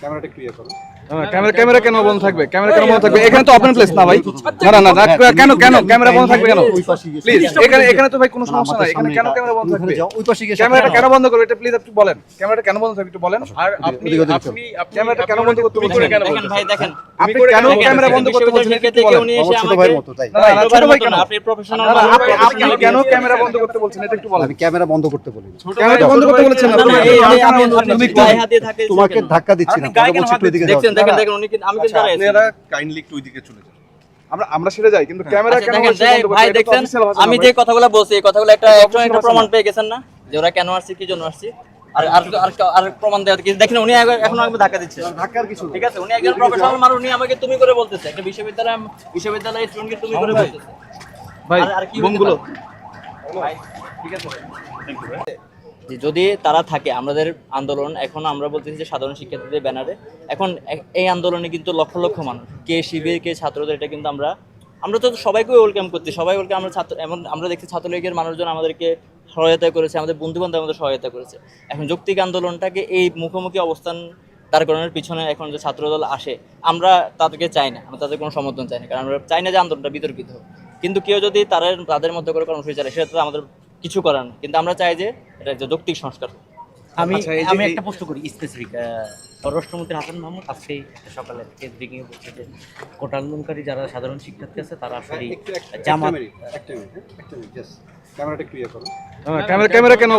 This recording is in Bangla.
ক্যামেরাটা ক্লিয়ার করো। ক্যামেরা কেন বন্ধ থাকবে? ক্যামেরা কেন বন্ধ থাকবে? এখানে তো ওপেন প্লেস না ভাই। না কেন ক্যামেরা বন্ধ থাকবে কেন? প্লিজ এখানে তো ভাই কোনো সমস্যা নাই। এখানে কেন ক্যামেরা বন্ধ থাকবে? ওই পাশে গিয়ে ক্যামেরাটা কেন বন্ধ করবে এটা প্লিজ একটু বলেন। ক্যামেরাটা কেন বন্ধ থাকবে একটু বলেন। আর আপনি ক্যামেরাটা কেন বন্ধ করতে বলছেন? দেখেন ভাই দেখেন আপনি কেন ক্যামেরা বন্ধ করতে বলছেন একটু বলেন। উনি এসে ছোট আমাকে ভাইয়ের মতো তাই। না ছোট ভাই কেন? আপনি প্রফেশনাল আপনি কেন ক্যামেরা বন্ধ করতে বলছেন এটা একটু বলেন। আমি ক্যামেরা বন্ধ করতে বলিনি। ক্যামেরা বন্ধ করতে বলেছেন না। আপনি গায়ে হাত দিয়ে থাকে তোমাকে ধাক্কা দিচ্ছি না। কথা বলছি একটু এদিকে যাও। দেখছেন দেখেন উনি আমি কিন্তু দাঁড়াই আছি। আপনারা কাইন্ডলি একটু ওইদিকে চলে যান। আমরা সেটা যাই কিন্তু ক্যামেরা কেন দেখেন বন্ধ করতে ভাই দেখছেন আমি যে কথাগুলো বলছি এই কথাগুলো একটা প্রমাণ পেয়ে গেছেন না যে ওরা কেন আসছে কি জন্য আসছে আর আর আর প্রমাণ দেওয়া কি দেখেন উনি এখন আমাকে ধাক্কা দিচ্ছে ধাক্কার কিছু ঠিক আছে উনি একজন প্রফেশনাল মানুষ উনি আমাকে তুমি করে বলতেছে একটা বিশ্ববিদ্যালয়ের স্টুডেন্টকে তুমি করে বলতেছে ভাই আর কি বোমগুলো ভাই ঠিক আছে যে যদি তারা থাকে আমাদের আন্দোলন এখন আমরা বলতেছি যে সাধারণ শিক্ষার্থীদের ব্যানারে এখন এই আন্দোলনে কিন্তু লক্ষ লক্ষ মানুষ কে শিবির কে ছাত্রদের এটা কিন্তু আমরা তো সবাইকে ওয়েলকাম করছি সবাই ওয়েলকাম আমরা ছাত্র এমন আমরা দেখছি ছাত্রলীগের মানুষজন আমাদেরকে সহায়তা করেছে আমাদের বন্ধু বান্ধব আমাদের সহায়তা করেছে এখন যৌক্তিক আন্দোলনটাকে এই মুখোমুখি অবস্থান দাঁড় করানোর পিছনে এখন যে ছাত্রদল আসে আমরা তাদেরকে চাই না আমরা তাদের কোনো সমর্থন চাই না কারণ আমরা চাই না যে আন্দোলনটা বিতর্কিত হোক কিন্তু কেউ যদি তাদের মধ্যে করে কর্মসূচি চালায় সেটা তো আমাদের কিছু করার না কিন্তু আমরা চাই যে এটা একটা যৌক্তিক সংস্কার হোক। আমি একটা প্রশ্ন করি স্পেসিফিক পররাষ্ট্রমন্ত্রী হাসান মাহমুদ আজকে সকালে ব্রিকিং এ বলছে যে কোটা আন্দোলনকারী যারা সাধারণ শিক্ষার্থী আছে তারা আসলে জামাত একটা মিনিট জাস্ট ক্যামেরাটা ক্লিয়ার করো। ক্যামেরা কেন